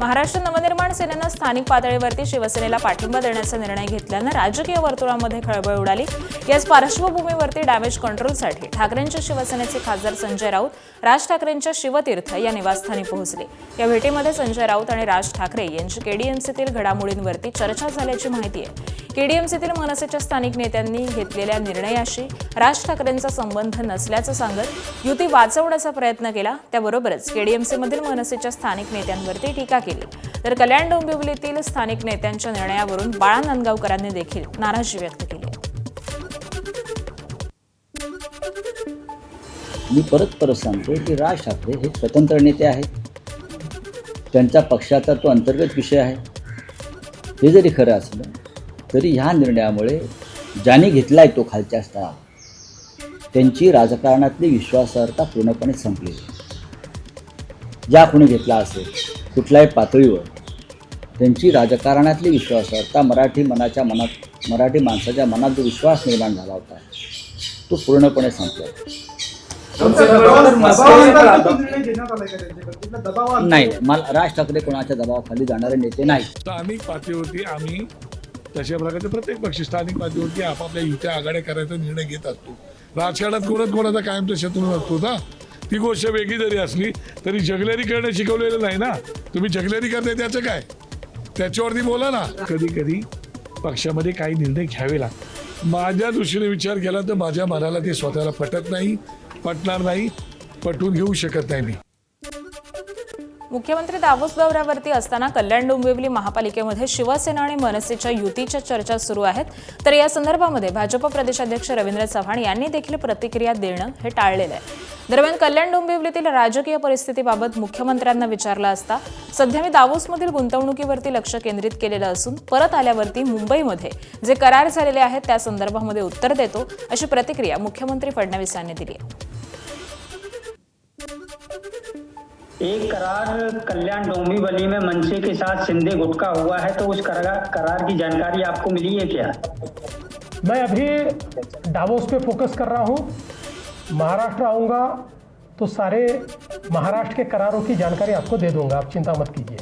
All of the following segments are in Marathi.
महाराष्ट्र नवनिर्माण सेनेनं स्थानिक पातळीवरती शिवसेनेला पाठिंबा देण्याचा निर्णय घेतल्यानं राजकीय वर्तुळामध्ये खळबळ उडाली। याच पार्श्वभूमीवरती डॅमेज कंट्रोलसाठी ठाकरेंच्या शिवसेनेचे खासदार संजय राऊत राज ठाकरेंच्या शिवतीर्थ या निवासस्थानी पोहोचले। या भेटीमध्ये संजय राऊत आणि राज ठाकरे यांची केडीएमसीतील घडामोडींवरती चर्चा झाल्याची माहिती आहे। केडीएमसीतील मनसेच्या स्थानिक नेत्यांनी घेतलेल्या निर्णयाशी राज ठाकरेंचा संबंध नसल्याचं सांगत युती वाचवण्याचा प्रयत्न केला। त्याबरोबरच केडीएमसीमधील मनसेच्या स्थानिक नेत्यांवरती टीका केली। तर कल्याण डोंबिवलीतील स्थानिक नेत्यांच्या निर्णयावरून बाळा नांदगावकरांनी देखील नाराजी व्यक्त केली। मी परत सांगतो की राज ठाकरे हे स्वतंत्र नेते आहेत। त्यांचा पक्षाचा तो अंतर्गत विषय आहे। हे जरी खरं असलं तरी ह्या निर्णयामुळे ज्यांनी घेतलाय तो खालच्या स्तरावर त्यांची राजकारणातली विश्वासार्हता पूर्णपणे संपली। ज्या कोणी घेतला असेल कुठल्याही पातळीवर त्यांची राजकारणातली विश्वासार्हता मराठी माणसाच्या मनात जो विश्वास निर्माण झाला होता तो पूर्णपणे संपला। नाही, मला राज ठाकरे कोणाच्या दबावाखाली जाणारे नेते नाही। स्थानिक पातळीवरती आम्ही तशा प्रकारचे प्रत्येक पक्ष स्थानिक पातळीवरती आपापल्या युत्या आघाड्या करायचा निर्णय घेत असतो। राजकारणात कोणाचा कायमचा शत्रू नसतो ना। ती गोष्ट वेगळी जरी असली तरी जगलेरी करणं शिकवलेलं नाही ना। तुम्ही जगलेरी करताय त्याचं काय, त्याच्यावरती बोला ना। कधी कधी पक्षामध्ये काही निर्णय घ्यावे लागतात। माझ्या दृष्टीने विचार केला तर माझ्या मनाला ते स्वतःला पटणार नाही, पटवून घेऊ शकत नाही मी। मुख्यमंत्री दावोस दौऱ्यावरती असताना कल्याण डोंबिवली महापालिकेमध्ये शिवसेना आणि मनसेच्या युतीच्या चर्चा सुरू आहेत। तर या संदर्भामध्ये भाजप प्रदेशाध्यक्ष रवींद्र चव्हाण यांनी देखील प्रतिक्रिया देणं हे टाळलेलं आहे। दरम्यान कल्याण डोंबिवलीतील राजकीय परिस्थितीबाबत मुख्यमंत्र्यांना विचारलं असता सध्या मी दावोसमधील गुंतवणुकीवरती लक्ष केंद्रित केलेलं असून परत आल्यावरती मुंबईमध्ये जे करार झालेले आहेत त्या संदर्भामध्ये उत्तर देतो, अशी प्रतिक्रिया मुख्यमंत्री फडणवीस यांनी दिली आहे। एक करार कल्याण डोंबिवली में मनसे के साथ सिंधे गुट का हुआ है, तो उस करार की जानकारी आपको मिली है क्या? मैं अभी डावोस पे फोकस कर रहा हूँ। महाराष्ट्र आऊँगा तो सारे महाराष्ट्र के करारों की जानकारी आपको दे दूंगा, आप चिंता मत कीजिए।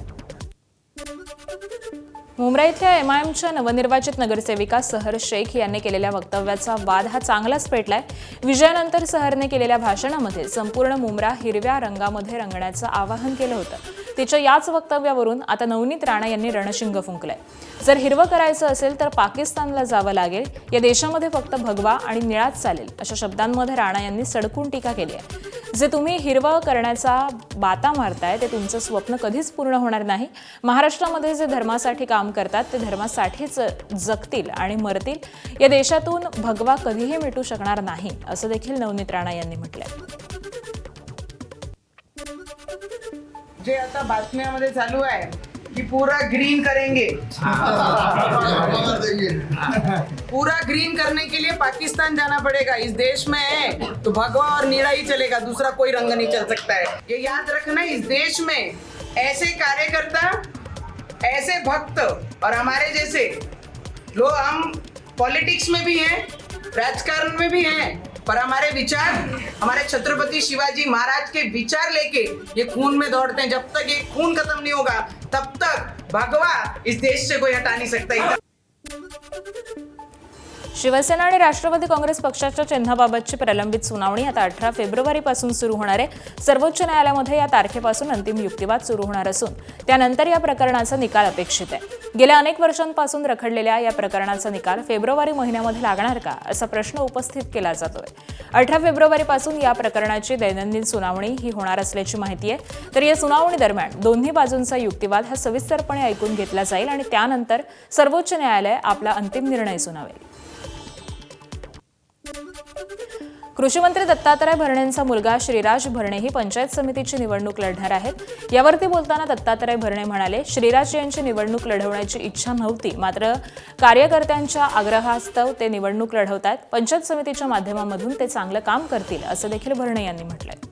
मुंब्रा इथल्या एमआयएमच्या नवनिर्वाचित नगरसेविका सहर शेख यांनी केलेल्या वक्तव्याचा वाद हा चांगलाच पेटलाय। विजयानंतर सहरने केलेल्या भाषणामध्ये संपूर्ण मुंब्रा हिरव्या रंगामध्ये रंगण्याचं आवाहन केलं होतं। तिच्या याच वक्तव्यावरून आता नवनीत राणा यांनी रणशिंग फुंकलंय। जर हिरवं करायचं असेल तर पाकिस्तानला जावं लागेल, या देशामध्ये फक्त भगवा आणि निळाच चालेल, अशा शब्दांमध्ये राणा यांनी सडकून टीका केली आहे। जे तुम्ही हिरवं करण्याचा बाता मारताय ते तुमचं स्वप्न कधीच पूर्ण होणार नाही। महाराष्ट्रामध्ये जे धर्मासाठी काम करतात ते धर्मासाठीच जगतील आणि मरतील। या देशातून भगवा कधीही मिटू शकणार नाही, असं देखील नवनीत राणा यांनी म्हटलंय। जे आता बातम्यामध्ये चालू आहे कि पूरा ग्रीन करेंगे, पूरा ग्रीन करने के लिए पाकिस्तान जाना पड़ेगा। इस देश में है तो भगवा और नीला ही चलेगा, दूसरा कोई रंग नहीं चल सकता है। ये याद रखना, इस देश में ऐसे कार्यकर्ता, ऐसे भक्त और हमारे जैसे लोग, हम पॉलिटिक्स में भी हैं, राजकारण में भी हैं, पर हमारे विचार, हमारे छत्रपति शिवाजी महाराज के विचार लेके ये खून में दौड़ते हैं। जब तक ये खून खत्म नहीं होगा तब तक भगवा इस देश से कोई हटा नहीं सकता। शिवसेना आणि राष्ट्रवादी काँग्रेस पक्षाच्या चिन्हाबाबतची प्रलंबित सुनावणी आता 18 फेब्रुवारीपासून सुरू होणार आहे। सर्वोच्च न्यायालयामध्ये या तारखेपासून अंतिम युक्तिवाद सुरू होणार असून त्यानंतर या प्रकरणाचा निकाल अपेक्षित आहे। गेल्या अनेक वर्षांपासून रखडलेल्या या प्रकरणाचा निकाल फेब्रुवारी महिन्यामध्ये लागणार का, असा प्रश्न उपस्थित केला जातोय। 18 फेब्रुवारीपासून या प्रकरणाची दैनंदिन सुनावणी ही होणार असल्याची माहिती आहे। तर या सुनावणी दरम्यान दोन्ही बाजूंचा युक्तिवाद हा सविस्तरपणे ऐकून घेतला जाईल आणि त्यानंतर सर्वोच्च न्यायालय आपला अंतिम निर्णय सुनावेल। कृषी मंत्री दत्तात्रय भरणेंचा मुलगा श्रीराज भरणे ही पंचायत समितीची निवडणूक लढणार आहेत। यावरती बोलताना दत्तात्रय भरणे म्हणाले, श्रीराज यांची निवडणूक लढवण्याची इच्छा नव्हती, मात्र कार्यकर्त्यांच्या आग्रहास्तव ते निवडणूक लढवतात। पंचायत समितीच्या माध्यमामधून ते चांगलं काम करतील, असं देखील भरणे यांनी म्हटलंय।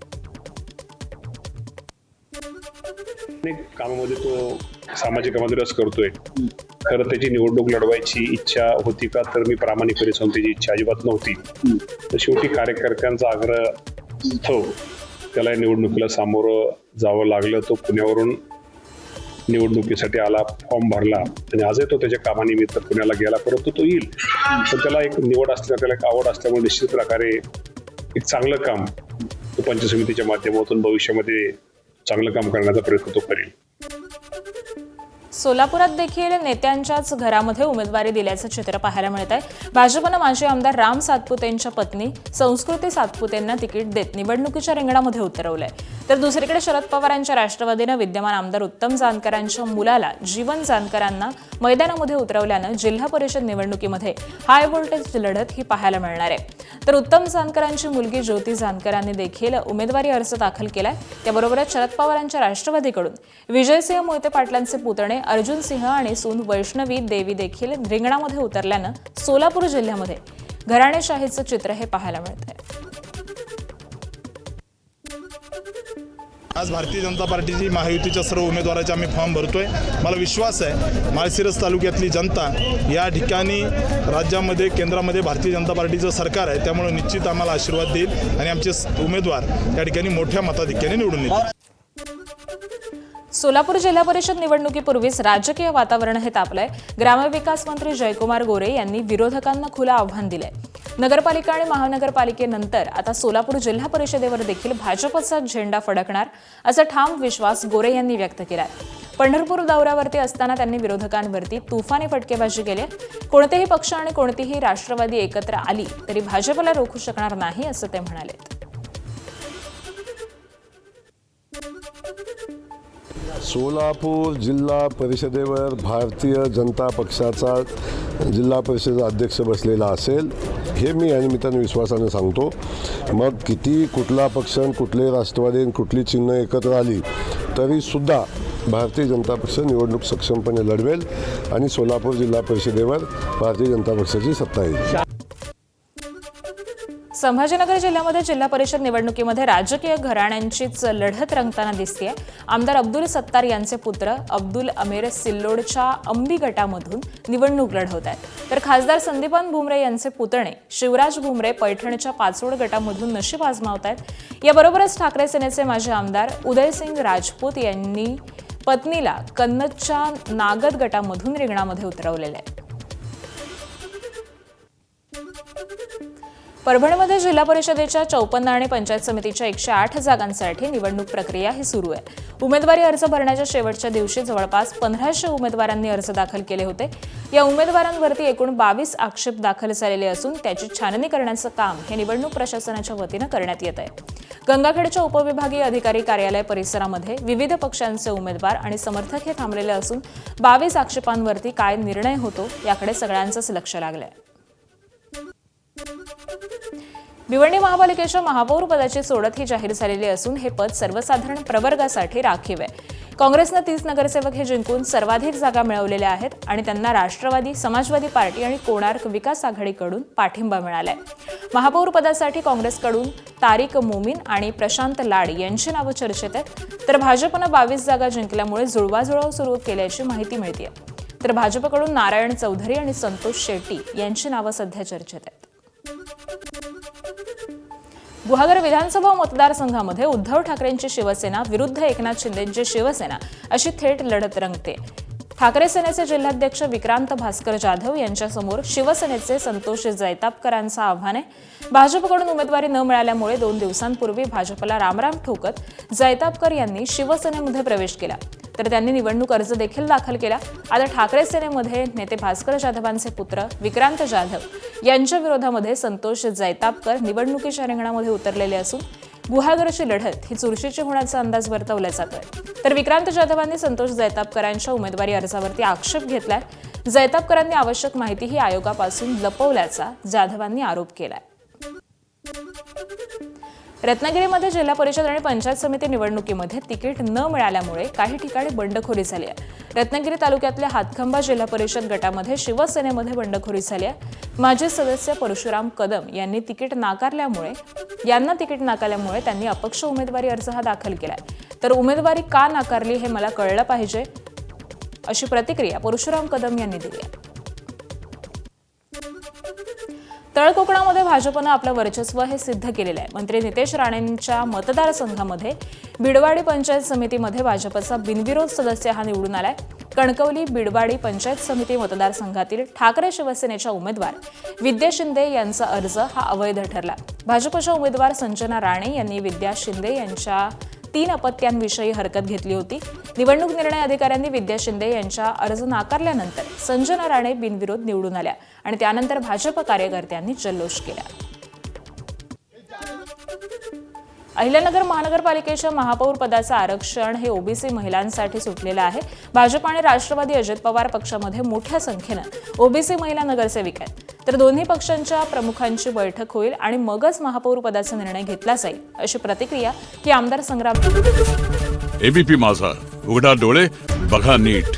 कामामध्ये तो सामाजिक कामामध्ये रस करतोय। खरं त्याची निवडणूक लढवायची इच्छा होती का, तर मी प्रामाणिकपणे सांगतो त्याची इच्छा अजिबात नव्हती। तर शेवटी कार्यकर्त्यांचा आग्रह त्याला निवडणुकीला सामोरं जावं लागलं। तो पुण्यावरून निवडणुकीसाठी आला, फॉर्म भरला आणि आजही तो त्याच्या कामानिमित्त पुण्याला गेला, परंतु तो येईल. पण त्याला एक निवड असल्याने, त्याला एक आवड असल्यामुळे निश्चित प्रकारे एक चांगलं काम तो पंचायत समितीच्या माध्यमातून भविष्यामध्ये चांगलं काम करण्याचा प्रयत्न तो करेल. सोलापुरात देखील नेत्यांच्याच घरामध्ये उमेदवारी दिल्याचं चित्र पाहायला मिळत आहे. भाजपनं माजी आमदार राम सातपुतेंच्या पत्नी संस्कृती सातपुतेंना तिकीट देत निवडणुकीच्या रिंगणामध्ये उतरवलंय. तर दुसरीकडे शरद पवारांच्या राष्ट्रवादीनं विद्यमान आमदार उत्तम जानकरांच्या मुलाला जीवन जानकरांना मैदानामध्ये उतरवल्यानं जिल्हा परिषद निवडणुकीमध्ये हाय व्होल्टेज लढत ही पाहायला मिळणार आहे. तर उत्तम जानकरांची मुलगी ज्योती जानकरांनी देखील उमेदवारी अर्ज दाखल केलाय. त्याबरोबरच शरद पवारांच्या राष्ट्रवादीकडून विजयसिंह मोहिते पाटलांचे पुतणे अर्जुन सिंह आणि सून वैष्णवी देवी देखील रिंगणामध्ये उतरल्यानं सोलापूर जिल्ह्यामध्ये घराणेशाहीचं चित्र हे पाहायला मिळतंय. आज भारतीय जनता पार्टीची महायुतीच्या सर्व उमेदवाराचे आम्ही फॉर्म भरतोय. मला विश्वास आहे माळशिरस तालुक्यातली जनता या ठिकाणी राज्यामध्ये केंद्रामध्ये भारतीय जनता पार्टीचं सरकार आहे, त्यामुळे निश्चित आम्हाला आशीर्वाद देईल आणि आमचे उमेदवार या ठिकाणी मोठ्या मताधिक्याने निवडून येतील. सोलापूर जिल्हा परिषद निवडणुकीपूर्वीच राजकीय वातावरण हे तापलंय. ग्रामविकास मंत्री जयकुमार गोरे यांनी विरोधकांना खुलं आव्हान दिलंय. नगरपालिका आणि महानगरपालिकेनंतर आता सोलापूर जिल्हा परिषदेवर देखील भाजपचा झेंडा फडकणार असा ठाम विश्वास गोरे यांनी व्यक्त केलाय. पंढरपूर दौऱ्यावरती असताना त्यांनी विरोधकांवरती तुफानी फटकेबाजी केली. कोणतेही पक्ष आणि कोणतीही राष्ट्रवादी एकत्र आली तरी भाजपला रोखू शकणार नाही असं ते म्हणाले. सोलापूर जिल्हा परिषदेवर भारतीय जनता पक्षाचा जिल्हा परिषद अध्यक्ष बसलेला असेल हे मी या निमित्ताने विश्वासाने सांगतो. मग किती कुठला पक्ष, कुठले राष्ट्रवादी, कुठली चिन्ह एकत्र आली तरीसुद्धा भारतीय जनता पक्ष निवडणूक सक्षमपणे लढवेल आणि सोलापूर जिल्हा परिषदेवर भारतीय जनता पक्षाची सत्ता येईल. संभाजीनगर जिल्ह्यामध्ये जिल्हा परिषद निवडणुकीमध्ये राजकीय घराण्यांचीच लढत रंगताना दिसतेय. आमदार अब्दुल सत्तार यांचे पुत्र अब्दुल अमीर सिल्लोडच्या अंबी गटामधून निवडणूक लढवत आहेत. तर खासदार संदीपान भुमरे यांचे पुतणे शिवराज भुमरे पैठणच्या पाचोड गटामधून नशीब आजमावत आहेत. याबरोबरच ठाकरे सेनेचे माजी आमदार उदयसिंग राजपूत यांनी पत्नीला कन्नडच्या नागद गटामधून रिंगणामध्ये उतरवलेले आहे. परभणीमध्ये जिल्हा परिषदेच्या 54 आणि पंचायत समितीच्या 108 जागांसाठी निवडणूक प्रक्रिया ही सुरू आहे. उमेदवारी अर्ज भरण्याच्या शेवटच्या दिवशी जवळपास 1500 उमेदवारांनी अर्ज दाखल केले होते. या उमेदवारांवरती एकूण 22 आक्षेप दाखल झालेले असून त्याची छाननी करण्याचं काम हे निवडणूक प्रशासनाच्या वतीनं करण्यात येत आहे. गंगाखेडच्या उपविभागीय अधिकारी कार्यालय परिसरामध्ये विविध पक्षांचे उमेदवार आणि समर्थक हे थांबलेले असून 22 आक्षेपांवरती काय निर्णय होतो याकडे सगळ्यांचंच लक्ष लागलंय. भिवंडी महापालिकेच्या महापौर पदाची सोडत ही जाहीर झालेली असून हे पद सर्वसाधारण प्रवर्गासाठी राखीव आहे. काँग्रेसनं 30 नगरसेवक हे जिंकून सर्वाधिक जागा मिळवलेल्या आहेत आणि त्यांना राष्ट्रवादी, समाजवादी पार्टी आणि कोणार्क विकास आघाडीकडून पाठिंबा मिळालाय. महापौर पदासाठी काँग्रेसकडून तारिक मोमीन आणि प्रशांत लाड यांची नावं चर्चेत आहेत. तर भाजपनं 22 जागा जिंकल्यामुळे जुळवाजुळव सुरू केल्याची माहिती मिळते. तर भाजपकडून नारायण चौधरी आणि संतोष शेट्टी यांची नावं सध्या चर्चेत आहेत. गुहागर विधानसभा मतदारसंघामध्ये उद्धव ठाकरेंची शिवसेना विरुद्ध एकनाथ शिंदेंची शिवसेना अशी थेट लढत रंगते. ठाकरे सेनेचे जिल्हाध्यक्ष विक्रांत भास्कर जाधव यांच्यासमोर शिवसेनेचे संतोष जैतापकरांचं आव्हान आहे. भाजपकडून उमेदवारी न मिळाल्यामुळे 2 दिवसांपूर्वी भाजपला रामराम ठोकत जैतापकर यांनी शिवसेनेमध्ये प्रवेश केला. तर त्यांनी निवडणूक अर्ज देखील दाखल केला. आता ठाकरे सेनेमध्ये नेते भास्कर जाधवांचे पुत्र विक्रांत जाधव यांच्या विरोधामध्ये संतोष जैतापकर निवडणुकीच्या रिंगणामध्ये उतरलेले असून गुहागरची लढत ही चुरशीची होण्याचा अंदाज वर्तवला जातोय. तर विक्रांत जाधवांनी संतोष जैतापकरांच्या उमेदवारी अर्जावरती आक्षेप घेतलाय. जैतापकरांनी आवश्यक माहितीही आयोगापासून लपवल्याचा जाधवांनी आरोप केलाय. रत्नागिरीमध्ये जिल्हा परिषद आणि पंचायत समिती निवडणुकीमध्ये तिकीट न मिळाल्यामुळे काही ठिकाणी बंडखोरी झाली आहे. रत्नागिरी तालुक्यातल्या हातखंबा जिल्हा परिषद गटामध्ये शिवसेनेमध्ये बंडखोरी झाली आहे. माजी सदस्य परशुराम कदम यांनी तिकीट नाकारल्यामुळे त्यांनी अपक्ष उमेदवारी अर्ज हा दाखल केलाय. तर उमेदवारी का नाकारली हे मला कळलं पाहिजे अशी प्रतिक्रिया परशुराम कदम यांनी दिली आहे. तळ कोकणामध्ये भाजपनं आपलं वर्चस्व हे सिद्ध केलेलं आहे. मंत्री नितेश राणेंच्या मतदारसंघामध्ये बिडवाडी पंचायत समितीमध्ये भाजपचा बिनविरोध सदस्य हा निवडून आलाय. कणकवली बिडवाडी पंचायत समिती मतदारसंघातील ठाकरे शिवसेनेच्या उमेदवार विद्या शिंदे यांचा अर्ज हा अवैध ठरला. भाजपच्या उमेदवार संजना राणे यांनी विद्या शिंदे यांच्या 3 अपत्यांविषयी हरकत घेतली होती. निवडणूक निर्णय अधिकाऱ्यांनी विद्या शिंदे यांच्या अर्ज नाकारल्यानंतर संजना राणे बिनविरोध निवडून आल्या आणि त्यानंतर भाजप कार्यकर्त्यांनी जल्लोष केला. अहिल्यानगर महानगरपालिकेच्या महापौर पदाचं आरक्षण हे ओबीसी महिलांसाठी सुटलेलं आहे. भाजप आणि राष्ट्रवादी अजित पवार पक्षामध्ये मोठ्या संख्येनं ओबीसी महिला नगरसेविका आहेत. तर दोन्ही पक्षांच्या प्रमुखांची बैठक होईल आणि मगच महापौर पदाचा निर्णय घेतला जाईल, अशी प्रतिक्रिया ही आमदार संग्राम. एबीपी माझा, उघडा डोळे बघा नीट.